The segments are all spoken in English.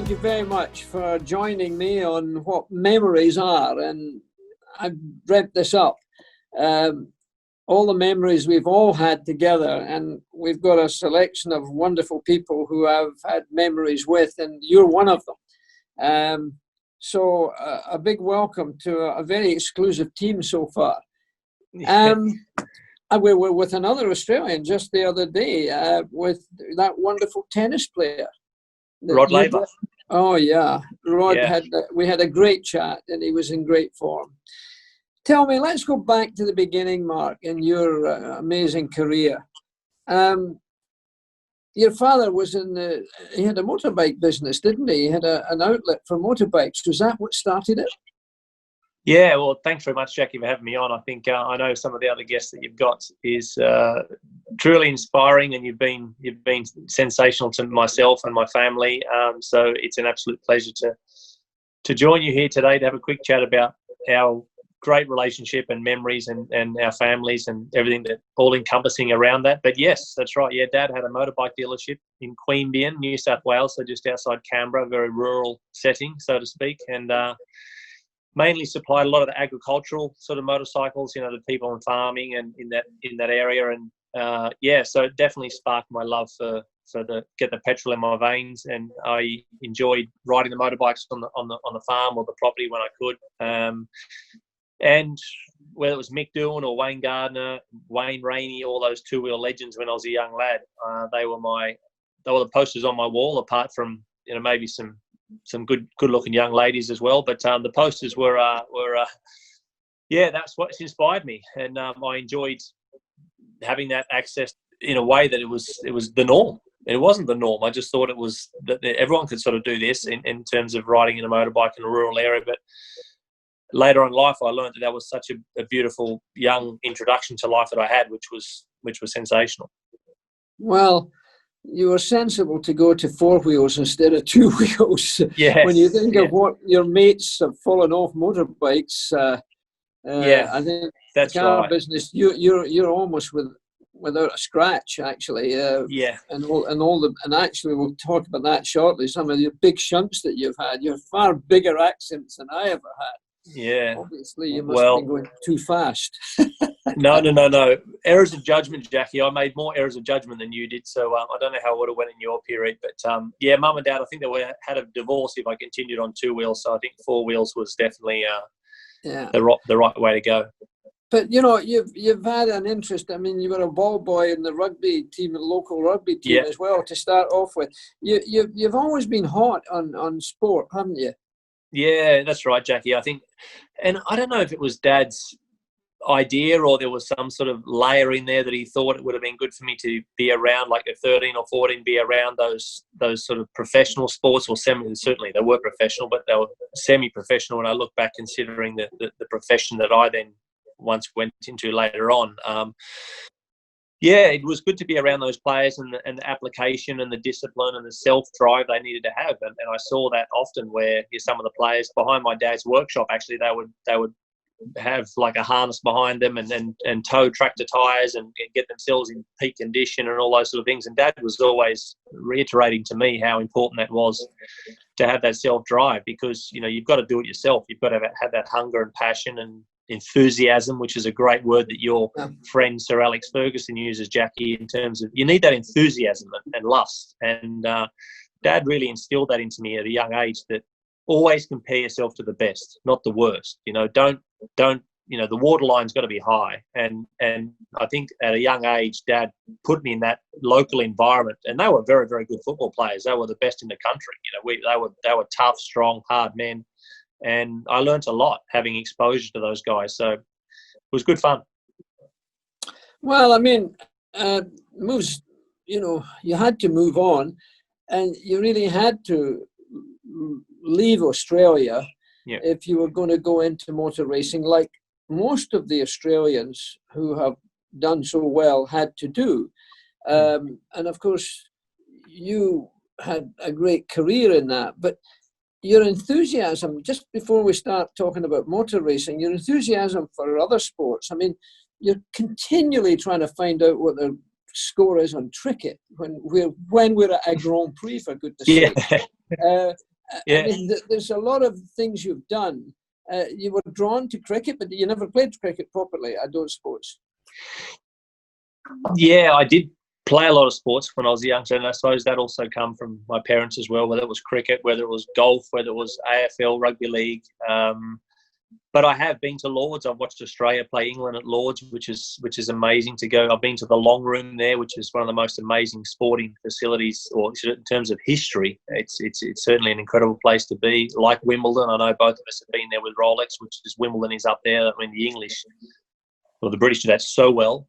thank you very much for joining me on what memories are. And I've read this up. All the memories we've all had together, and we've got a selection of wonderful people who have had memories with, and you're one of them. So a big welcome to a very exclusive team so far. And we were with another Australian just the other day, with that wonderful tennis player. Rod Laver. Oh, yeah. Rod Yeah. we had a great chat, and he was in great form. Tell me, let's go back to the beginning, Mark, in your amazing career. Your father was he had a motorbike business, didn't he? He had an outlet for motorbikes. Was that what started it? Yeah, well, thanks very much, Jackie, for having me on. I think I know some of the other guests that you've got is truly inspiring, and you've been sensational to myself and my family. So it's an absolute pleasure to join you here today to have a quick chat about our great relationship and memories and our families and everything that all encompassing around that. But yes, that's right. Yeah, Dad had a motorbike dealership in Queanbeyan, New South Wales, so just outside Canberra, a very rural setting, so to speak, and mainly supplied a lot of the agricultural sort of motorcycles, you know, to people in farming and in that area. And yeah, so it definitely sparked my love for get the petrol in my veins, and I enjoyed riding the motorbikes on the farm or the property when I could. And whether it was Mick Doohan or Wayne Gardner, Wayne Rainey, all those two-wheel legends when I was a young lad, they were the posters on my wall, apart from, you know, maybe some good-looking young ladies as well. But the posters were yeah, that's what inspired me, and I enjoyed having that access in a way that it was the norm. It wasn't the norm. I just thought it was that everyone could sort of do this in terms of riding in a motorbike in a rural area. But later on in life, I learned that was such a beautiful young introduction to life that I had, which was sensational. Well, you were sensible to go to four wheels instead of two wheels. Yes, when you think of what your mates have fallen off motorbikes, yeah, I think that's the car right. business, you're almost without a scratch, actually. Yeah, and actually we'll talk about that shortly. Some of your big shunts that you've had, you're far bigger accents than I ever had. yeah. Obviously, you must have been going too fast. No. Errors of judgment, Jackie. I made more errors of judgment than you did, so I don't know how it would have went in your period. But yeah, Mum and Dad, I think they had a divorce if I continued on two wheels. So I think four wheels was definitely the right way to go. But you know, you've had an interest. I mean, you were a ball boy in the rugby team, the local rugby team as well. To start off with, you've always been hot on sport, haven't you? Yeah, that's right, Jackie. I think, and I don't know if it was Dad's idea or there was some sort of layer in there that he thought it would have been good for me to be around, like at 13 or 14, be around those sort of professional sports, or certainly they were professional, but they were semi-professional when I look back, considering the profession that I then once went into later on. Yeah, it was good to be around those players and the application and the discipline and the self-drive they needed to have. And I saw that often where some of the players behind my dad's workshop, actually, they would have like a harness behind them and tow tractor tyres and get themselves in peak condition and all those sort of things. And Dad was always reiterating to me how important that was to have that self-drive, because, you know, you've got to do it yourself. You've got to have that hunger and passion and enthusiasm, which is a great word that your friend Sir Alex Ferguson uses, Jackie, in terms of you need that enthusiasm and lust. And Dad really instilled that into me at a young age, that always compare yourself to the best, not the worst. You know, don't you know, the waterline's got to be high. And I think at a young age, Dad put me in that local environment, and they were very, very good football players. They were the best in the country. You know, they were tough, strong, hard men. And I learnt a lot having exposure to those guys. So it was good fun. Well, I mean, moves, you know, you had to move on, and you really had to leave Australia if you were going to go into motor racing, like most of the Australians who have done so well had to do. And of course, you had a great career in that. But your enthusiasm, just before we start talking about motor racing, your enthusiasm for other sports, I mean, you're continually trying to find out what the score is on cricket when we're at a Grand Prix, for goodness sake. Yeah. I mean, there's a lot of things you've done. You were drawn to cricket, but you never played cricket properly, I don't suppose. Yeah, I did play a lot of sports when I was a youngster, and I suppose that also come from my parents as well, whether it was cricket, whether it was golf, whether it was AFL, rugby league. But I have been to Lords. I've watched Australia play England at Lords, which is amazing to go. I've been to the Long Room there, which is one of the most amazing sporting facilities, or in terms of history. It's certainly an incredible place to be. Like Wimbledon, I know both of us have been there with Rolex, which is Wimbledon is up there. I mean, the English, well, the British do that so well.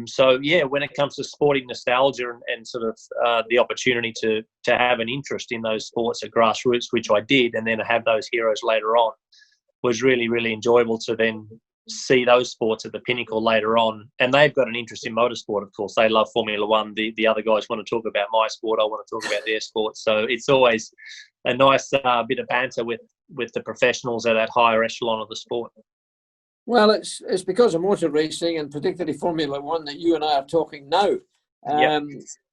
So yeah, when it comes to sporting nostalgia and sort of the opportunity to have an interest in those sports at grassroots, which I did, and then have those heroes later on, was really, really enjoyable to then see those sports at the pinnacle later on. And they've got an interest in motorsport, of course. They love Formula One. The other guys want to talk about my sport. I want to talk about their sport. So it's always a nice bit of banter with the professionals at that higher echelon of the sport. Well, it's because of motor racing, and particularly Formula One, that you and I are talking now. Yep.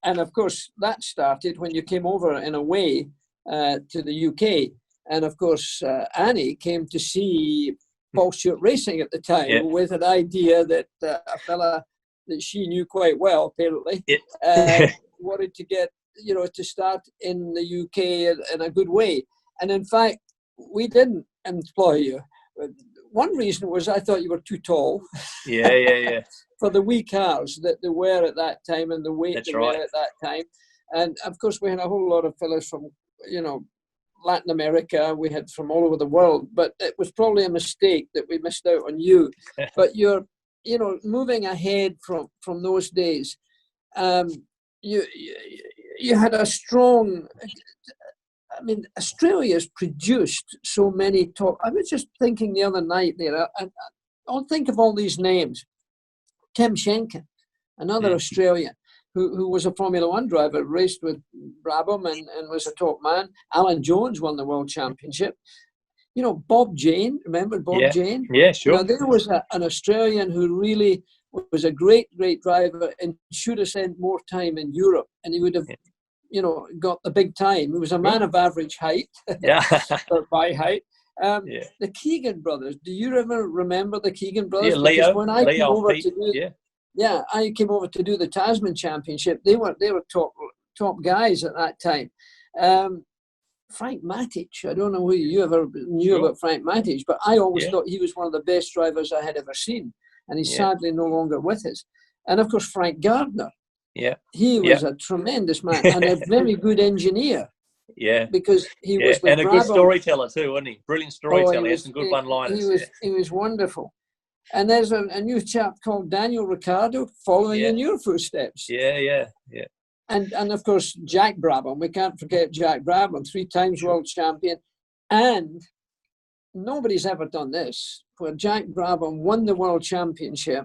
And of course, that started when you came over in a way to the UK. And of course, Annie came to see Paul Stewart racing at the time with an idea that a fella that she knew quite well, apparently, wanted to get, to start in the UK in a good way. And in fact, we didn't employ you. One reason was I thought you were too tall. Yeah. For the wee cars that they were at that time and the weight That's they right. were at that time. And of course, we had a whole lot of fellas from, Latin America. We had from all over the world, but it was probably a mistake that we missed out on you. But you're, moving ahead from those days, you had a strong. I mean, Australia's produced so many top. I was just thinking the other night there, and I'll think of all these names. Tim Schenken, another Australian who was a Formula One driver, raced with Brabham and was a top man. Alan Jones won the World Championship. Bob Jane, remember Bob Jane? Yeah, sure. There was an Australian who really was a great, great driver and should have spent more time in Europe, and he would have got the big time. He was a man of average height, or by height. The Keegan brothers. Do you ever remember the Keegan brothers? Yeah, Leo. Because when I came over Pete, to do, I came over to do the Tasman Championship. They were top guys at that time. Frank Matic. I don't know who you ever knew about Frank Matic, but I always thought he was one of the best drivers I had ever seen, and he's sadly no longer with us. And of course, Frank Gardner. Yeah, he was a tremendous man and a very good engineer. Yeah, because he was with and a good storyteller too, wasn't he? Brilliant storyteller. He had some good one-liners. He was wonderful. And there's a new chap called Daniel Ricciardo following in your footsteps. Yeah. And of course, Jack Brabham. We can't forget Jack Brabham, 3 times world champion. And nobody's ever done this, where Jack Brabham won the world championship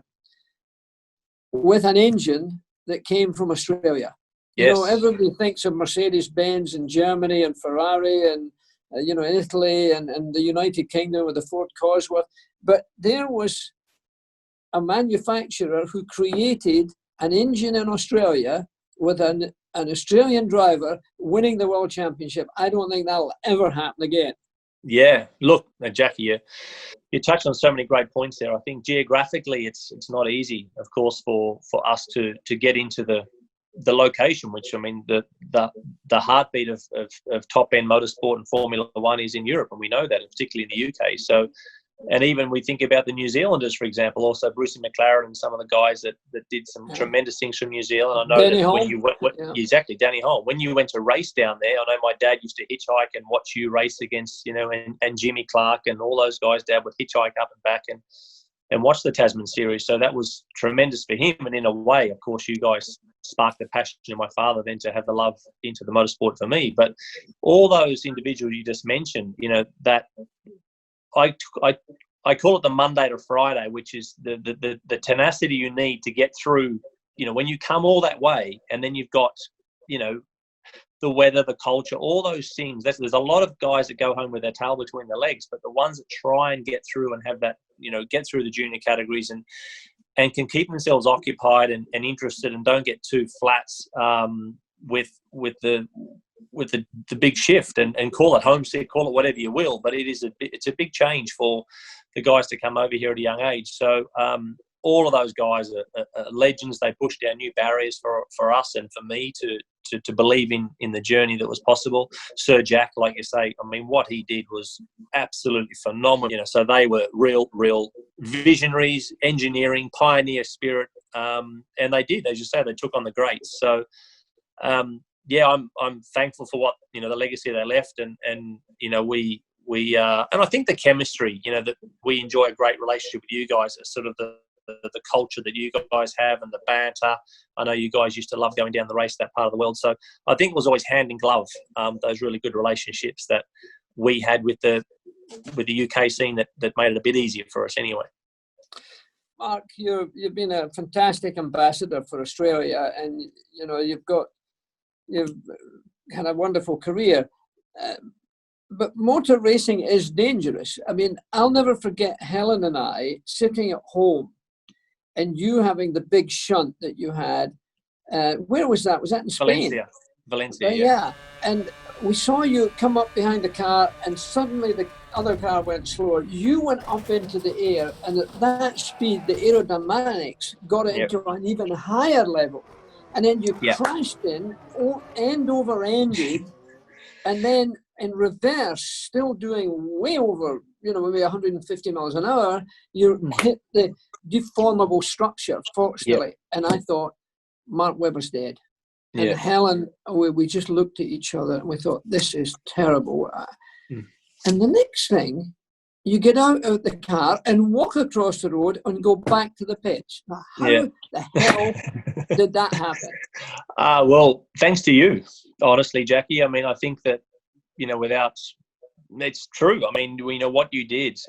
with an engine that came from Australia. Yes. Everybody thinks of Mercedes-Benz in Germany and Ferrari and, Italy and the United Kingdom with the Ford Cosworth. But there was a manufacturer who created an engine in Australia with an Australian driver winning the world championship. I don't think that'll ever happen again. Yeah, look, Jackie, you touched on so many great points there. I think geographically, it's not easy, of course, for us to get into the location, which, I mean, the heartbeat of top end motorsport and Formula One is in Europe, and we know that, particularly in the UK. So, and even we think about the New Zealanders, for example, also Brucey McLaren and some of the guys that did some tremendous things from New Zealand. I know Danny Hall. When you went, exactly, Danny Hall. When you went to race down there, I know my dad used to hitchhike and watch you race against, and Jimmy Clark and all those guys. Dad would hitchhike up and back and watch the Tasman series. So that was tremendous for him. And in a way, of course, you guys sparked the passion in my father then to have the love into the motorsport for me. But all those individuals you just mentioned, that I call it the Monday to Friday, which is the tenacity you need to get through, when you come all that way and then you've got, the weather, the culture, all those things. There's a lot of guys that go home with their tail between their legs, but the ones that try and get through and have that, get through the junior categories and can keep themselves occupied and interested and don't get too flats with the big shift, and call it homesick, call it whatever you will, but it's a big change for the guys to come over here at a young age. So all of those guys are legends. They pushed down new barriers for us and for me to believe in the journey that was possible. Sir Jack, like you say, I mean, what he did was absolutely phenomenal. You know, so they were real visionaries, engineering, pioneer spirit, and they did, as you say, they took on the greats. So yeah, I'm thankful for what, you know, the legacy they left, and you know, we and I think the chemistry, you know, that we enjoy a great relationship with you guys, is sort of the culture that you guys have and the banter. I know you guys used to love going down the race, that part of the world. So I think it was always hand in glove, those really good relationships that we had with the UK scene that made it a bit easier for us anyway. Mark, you've been a fantastic ambassador for Australia, and you know, you've had a wonderful career. But motor racing is dangerous. I mean, I'll never forget Helen and I sitting at home and you having the big shunt that you had. Where was that? Was that in Spain? Valencia, yeah. And we saw you come up behind the car, and suddenly the other car went slower. You went up into the air, and at that speed, the aerodynamics got it into an even higher level. And then you crashed in, end over ended, and then in reverse, still doing way over, you know, maybe 150 miles an hour, you hit the deformable structure, fortunately. And I thought, Mark Webber's dead. And Helen, we just looked at each other and we thought, this is terrible. And the next thing, you get out of the car and walk across the road and go back to the pitch. Now, how the hell did that happen? Well, thanks to you, honestly, Jackie. I mean, I think that, you know, it's true. I mean, we know what you did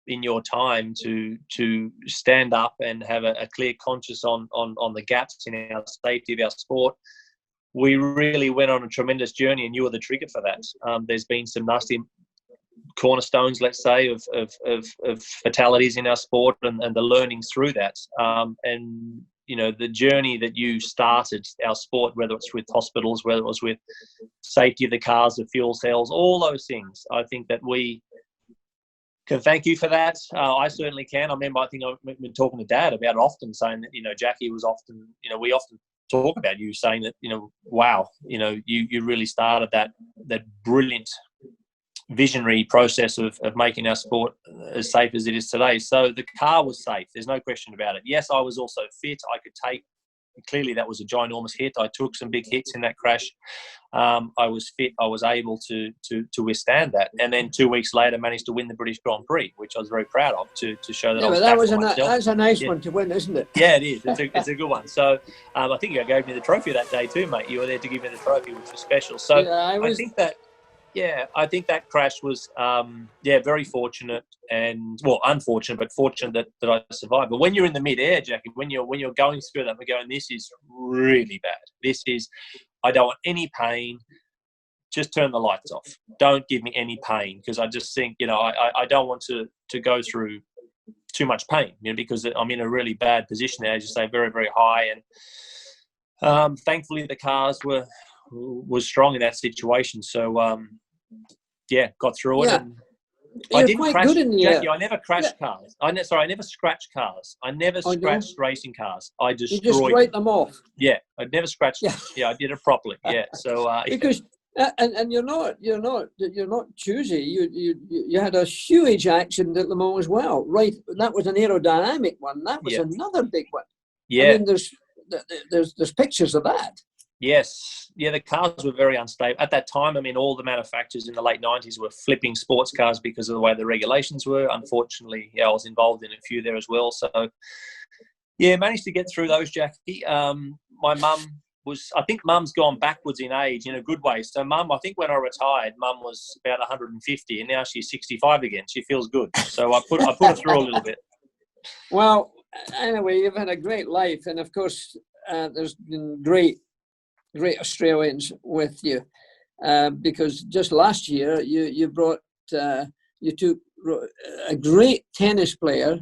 in your time to stand up and have a clear conscience on the gaps in our safety of our sport. We really went on a tremendous journey, and you were the trigger for that. There's been some nasty cornerstones, let's say, of fatalities in our sport, and the learnings through that. And you know, the journey that you started our sport, whether it's with hospitals, whether it was with safety of the cars, the fuel cells, all those things, I think that we can thank you for that. I certainly can. I remember, I think I've been talking to Dad about it often, saying that, you know, Jackie was often, you know, we often talk about you, saying that, you know, wow, you know, you really started that brilliant visionary process of making our sport as safe as it is today. So the car was safe. There's no question about it. Yes, I was also fit. I could take, clearly that was a ginormous hit. I took some big hits in that crash. I was fit. I was able to withstand that. And then 2 weeks later, managed to win the British Grand Prix, which I was very proud of, to show that I was back for myself. That's a nice one to win, isn't it? Yeah, it is. It's a good one. So I think you gave me the trophy that day too, mate. You were there to give me the trophy, which was special. So I think that crash was, very fortunate, and unfortunate, but fortunate that I survived. But when you're in the mid-air, Jackie, when you're going through that, we're going, this is really bad. I don't want any pain. Just turn the lights off. Don't give me any pain, because I just think, you know, I don't want to go through too much pain, you know, because I'm in a really bad position there, as you say, very, very high. And thankfully the cars was strong in that situation. So, got through it. And I didn't crash, Jackie. I never crashed cars. I never scratched cars. I never scratched racing cars. I destroyed You just write them off. Yeah, I'd never scratched them. Yeah, I did it properly. Yeah, so because and you're not choosy. You had a huge accident at Le Mans as well, right? That was an aerodynamic one. That was another big one. Yeah, I mean, there's pictures of that. Yes. Yeah, the cars were very unstable. At that time, I mean, all the manufacturers in the late 90s were flipping sports cars because of the way the regulations were. Unfortunately, I was involved in a few there as well. So, managed to get through those, Jackie. My mum I think Mum's gone backwards in age in a good way. So Mum, I think when I retired, Mum was about 150, and now she's 65 again. She feels good. So I put her through a little bit. Well, anyway, you've had a great life. And of course, there's been great Australians with you, because just last year you took a great tennis player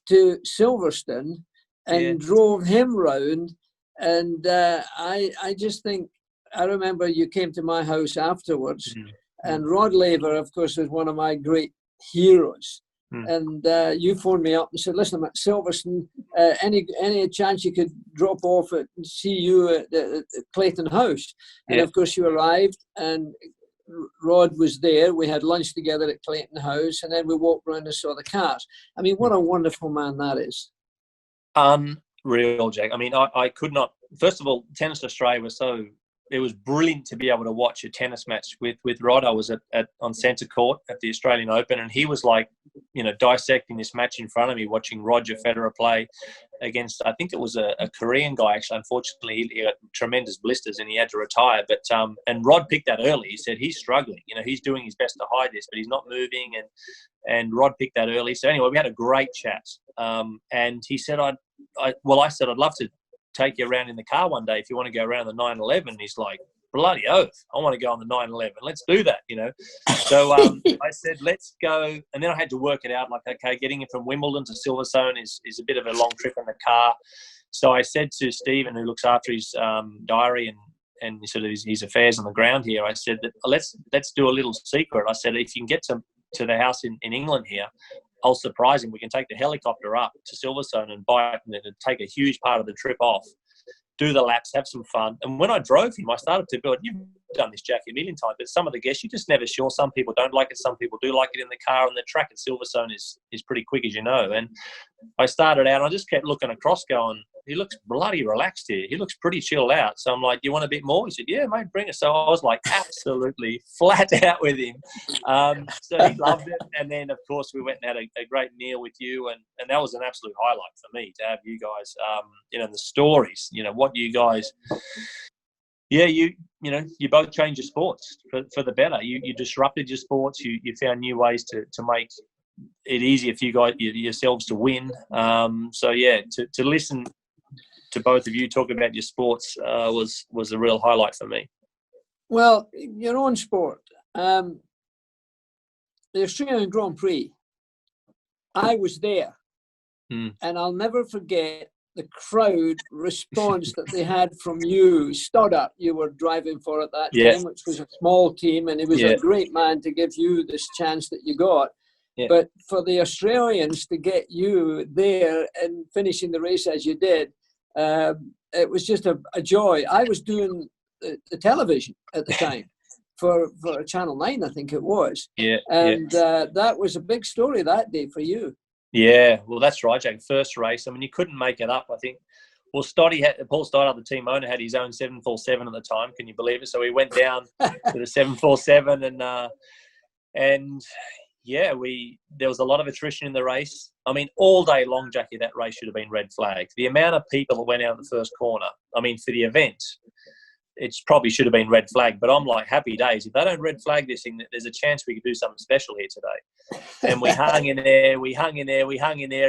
to Silverstone and drove him round, and I just think I remember you came to my house afterwards, Mm. and Rod Laver, of course, was one of my great heroes. And you phoned me up and said, "Listen, I'm at Silverstone. Any chance you could drop off and see you at Clayton House?" And of course, you arrived, and Rod was there. We had lunch together at Clayton House, and then we walked around and saw the cars. I mean, what a wonderful man that is. Unreal, Jack. I mean, I could not. First of all, Tennis Australia was so. It was brilliant to be able to watch a tennis match with Rod. I was on centre court at the Australian Open, and he was like, dissecting this match in front of me, watching Roger Federer play against, I think it was a Korean guy, actually. Unfortunately, he got tremendous blisters and he had to retire. But and Rod picked that early. He said he's struggling. He's doing his best to hide this, but he's not moving. And Rod picked that early. So anyway, we had a great chat. And he said, I said, "I'd love to take you around in the car one day if you want to go around the 911. He's like, "Bloody oath, I want to go on the 911. Let's do that," So I said, "Let's go." And then I had to work it out. Like, okay, getting it from Wimbledon to Silverstone is a bit of a long trip in the car. So I said to Stephen, who looks after his diary and sort of his affairs on the ground here, I said that let's do a little secret. I said, if you can get to the house in England here, I'll surprise him. We can take the helicopter up to Silverstone and buy it and take a huge part of the trip off, do the laps, have some fun. And when I drove him, I started to build, you've done this, Jackie, a million times, but some of the guests, you're just never sure. Some people don't like it. Some people do like it in the car. And the track at Silverstone is pretty quick, as you know. And I started out, I just kept looking across going, he looks bloody relaxed here. He looks pretty chilled out. So I'm like, "Do you want a bit more?" He said, "Yeah, mate, bring it." So I was like absolutely flat out with him. So he loved it. And then, of course, we went and had a great meal with you. And that was an absolute highlight for me to have you guys, the stories, what you guys... Yeah, you both changed your sports for the better. You disrupted your sports. You found new ways to make it easier for you guys yourselves to win. So yeah, to listen to both of you talk about your sports was a real highlight for me. Well, your own sport, the Australian Grand Prix. I was there, and I'll never forget the crowd response that they had from you. Stoddart, you were driving for at that time, which was a small team, and he was a great man to give you this chance that you got. Yeah. But for the Australians to get you there and finishing the race as you did, it was just a joy. I was doing the television at the time for Channel 9, I think it was. Yeah. And that was a big story that day for you. Yeah, well, that's right, Jack. First race. I mean, you couldn't make it up, I think. Well, Paul Stoddart, the team owner, had his own 747 at the time. Can you believe it? So we went down to the 747 and yeah, there was a lot of attrition in the race. I mean, all day long, Jackie, that race should have been red flagged. The amount of people that went out in the first corner, I mean, for the event, it probably should have been red flagged. But I'm like, happy days. If they don't red flag this thing, there's a chance we could do something special here today. And we hung in there,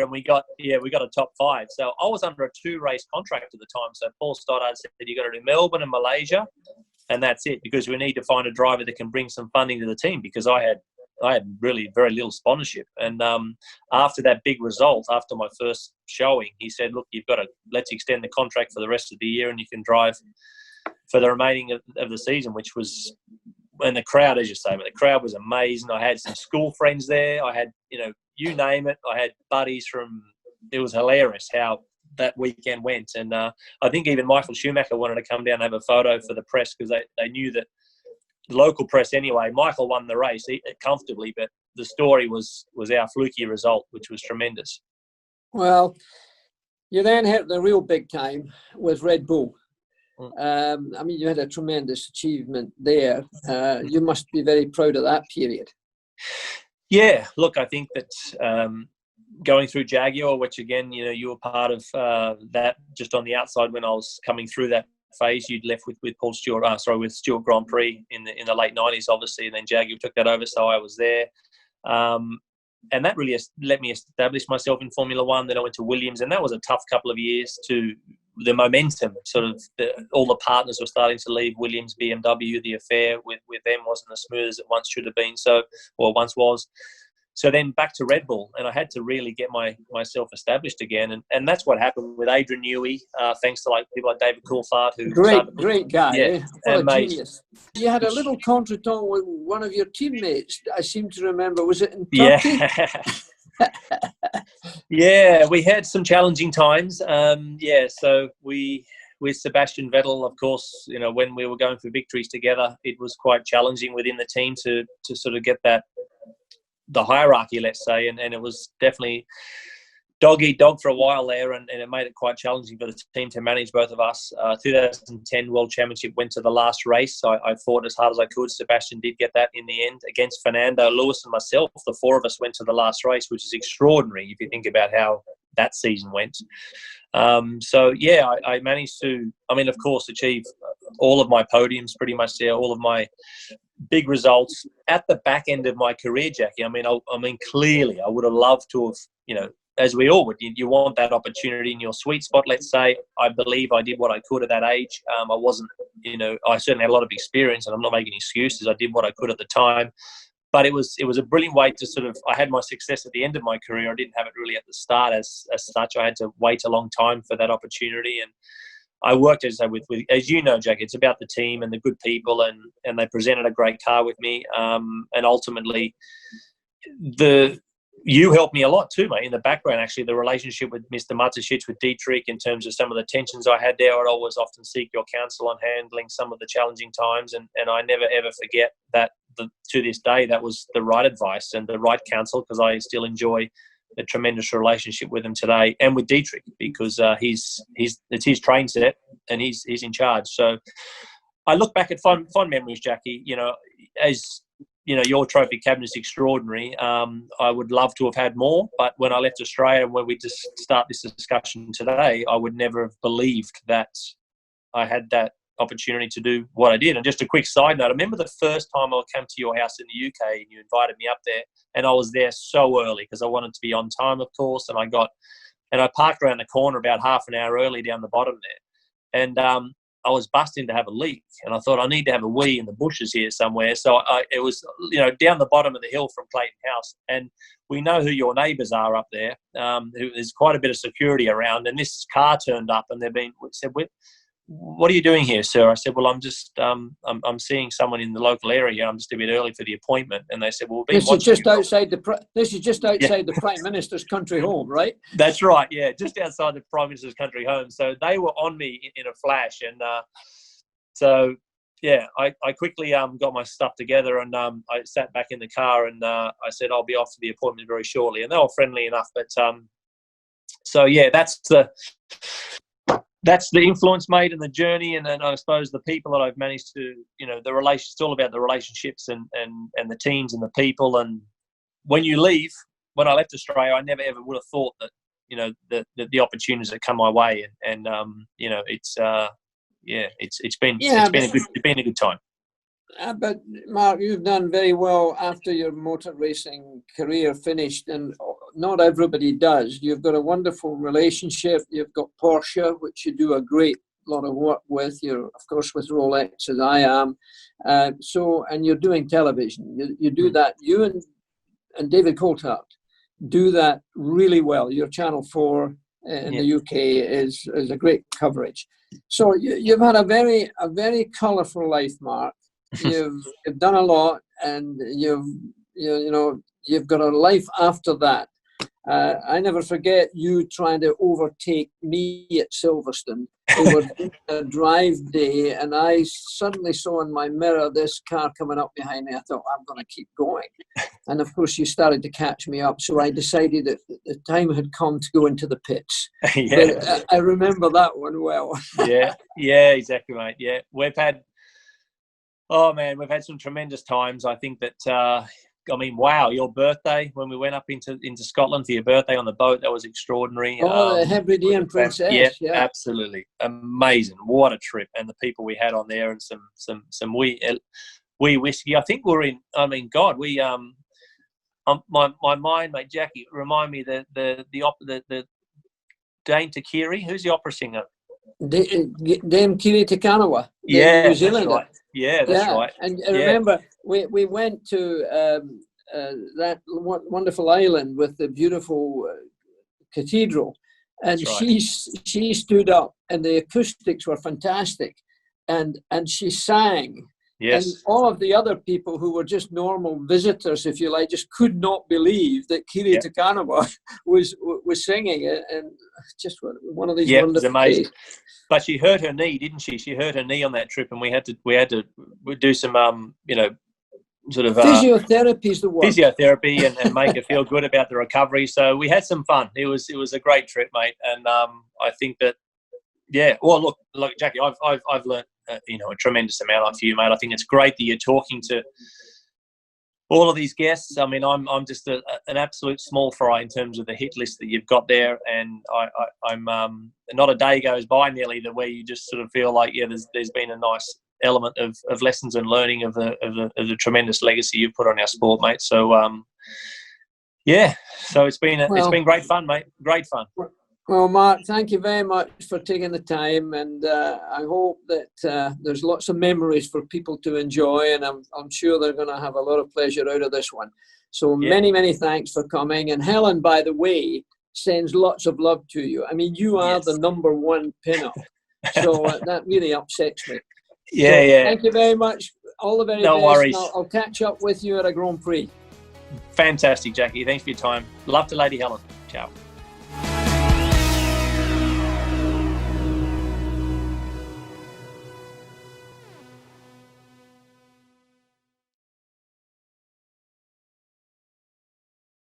and we got a top 5. So I was under a 2-race contract at the time. So Paul Stoddart said, "You got to do Melbourne and Malaysia, and that's it, because we need to find a driver that can bring some funding to the team," because I had really very little sponsorship. And after that big result, after my first showing, he said, "Look, let's extend the contract for the rest of the year, and you can drive for the remaining of the season," which was, and the crowd, as you say, but the crowd was amazing. I had some school friends there. I had, you name it. I had buddies it was hilarious how that weekend went. And I think even Michael Schumacher wanted to come down and have a photo for the press, because they knew that the local press anyway, Michael won the race comfortably, but the story was our fluky result, which was tremendous. Well, you then hit the real big time with Red Bull. I mean, you had a tremendous achievement there. You must be very proud of that period. Yeah, look, I think that going through Jaguar, which again, you were part of that just on the outside when I was coming through that phase. You'd left with Paul Stewart, with Stewart Grand Prix in the late 90s, obviously, and then Jaguar took that over, so I was there. And that really let me establish myself in Formula One. Then I went to Williams, and that was a tough couple of years. To the momentum, sort of all the partners were starting to leave Williams, BMW. The affair with them wasn't as smooth as it once should have been, once was. So then back to Red Bull, and I had to really get myself established again, and that's what happened with Adrian Newey, thanks to people like David Coulthard, who great guy. Yeah, what amazing. A genius. You had a little contretemps with one of your teammates. I seem to remember. Was it in Turkey? Yeah. Yeah, we had some challenging times. So with Sebastian Vettel, of course, when we were going for victories together, it was quite challenging within the team to sort of get the hierarchy, let's say, and it was definitely dog eat dog for a while there, and it made it quite challenging for the team to manage both of us. 2010 World Championship went to the last race. I fought as hard as I could. Sebastian did get that in the end against Fernando, Lewis and myself. The four of us went to the last race, which is extraordinary if you think about how that season went. I managed to, of course, achieve all of my podiums pretty much there, all of my big results at the back end of my career, Jackie. Clearly I would have loved to have, as we all would, you want that opportunity in your sweet spot, let's say. I believe I did what I could at that age. I wasn't, I certainly had a lot of experience, and I'm not making excuses. I did what I could at the time. But it was a brilliant way to sort of, I had my success at the end of my career. I didn't have it really at the start as such. I had to wait a long time for that opportunity. And I worked, as I with as you know, Jack, it's about the team and the good people, and they presented a great car with me. And ultimately, you helped me a lot too, mate, in the background, actually, the relationship with Mr. Mateschitz, with Dietrich, in terms of some of the tensions I had there. I'd always often seek your counsel on handling some of the challenging times, and I never, ever forget that to this day, that was the right advice and the right counsel, because I still enjoy a tremendous relationship with him today, and with Dietrich, because it's his train set and he's in charge. So I look back at fond memories, Jackie. As your trophy cabinet's extraordinary. I would love to have had more, but when I left Australia, and when we just start this discussion today, I would never have believed that I had that opportunity to do what I did. And just a quick side note, I remember the first time I came to your house in the UK, and you invited me up there, and I was there so early because I wanted to be on time, of course, and I parked around the corner about half an hour early down the bottom there, and I was busting to have a leak, and I thought I need to have a wee in the bushes here somewhere. So it was, down the bottom of the hill from Clayton House, and we know who your neighbours are up there. There's quite a bit of security around, and this car turned up, and said, "What are you doing here, sir?" I said, "Well, I'm just I'm seeing someone in the local area. I'm just a bit early for the appointment." And they said, "Well, this is just outside the Prime Minister's country home, right?" That's right. Yeah, just outside the Prime Minister's country home. So they were on me in a flash, and I quickly got my stuff together, and I sat back in the car, and I said, "I'll be off to the appointment very shortly." And they were friendly enough, but that's the influence made in the journey, and then I suppose the people that I've managed to, it's all about the relationships and the teams and the people. And when I left Australia, I never ever would have thought that, the opportunities that come my way, and it's been a good time. But Mark, you've done very well after your motor racing career finished, and not everybody does. You've got a wonderful relationship. You've got Porsche, which you do a great lot of work with. You're, of course, with Rolex, as I am. And you're doing television. You do that. You and David Coulthard do that really well. Your Channel 4 in the UK is a great coverage. So you've had a very colourful life, Mark. You've done a lot, and you've got a life after that. I never forget you trying to overtake me at Silverstone. We were doing a drive day, and I suddenly saw in my mirror this car coming up behind me. I thought, I'm going to keep going. And of course, you started to catch me up. So I decided that the time had come to go into the pits. But I remember that one well. Yeah, exactly, mate. Yeah, we've had some tremendous times. I think that, wow, your birthday, when we went up into Scotland for your birthday on the boat, that was extraordinary. The Hebridean Princess. Yeah, absolutely. Amazing. What a trip. And the people we had on there, and some wee whiskey. I think we're in, my mind, mate, Jackie, remind me the Dame Takiri. Who's the opera singer? Dame Kiri Te Kanawa, New Zealander. That's right. Yeah, that's right. And I remember we went to that wonderful island with the beautiful cathedral. And right. she stood up, and the acoustics were fantastic, and she sang. Yes. And all of the other people who were just normal visitors, if you like, just could not believe that Kiri Takanawa was singing it, and just one of these wonderful. It was amazing. But she hurt her knee, didn't she? She hurt her knee on that trip, and we had to do some sort of physiotherapy is the word. Physiotherapy and make her feel good about the recovery. So we had some fun. It was a great trip, mate. And I think that well, look, Jackie, I've learned a tremendous amount off you, mate. I think it's great that you're talking to all of these guests. I mean, I'm just an absolute small fry in terms of the hit list that you've got there, and I'm not a day goes by nearly where you just sort of feel like there's been a nice element of lessons and learning of the tremendous legacy you've put on our sport, mate. So so it's been great fun, mate. Great fun. Well, Mark, thank you very much for taking the time, and I hope that there's lots of memories for people to enjoy, and I'm sure they're going to have a lot of pleasure out of this one. So many thanks for coming. And Helen, by the way, sends lots of love to you. I mean, you are the #1 pinup, so that really upsets me. Thank you very much. All the very best. No worries. I'll catch up with you at a Grand Prix. Fantastic, Jackie. Thanks for your time. Love to Lady Helen. Ciao.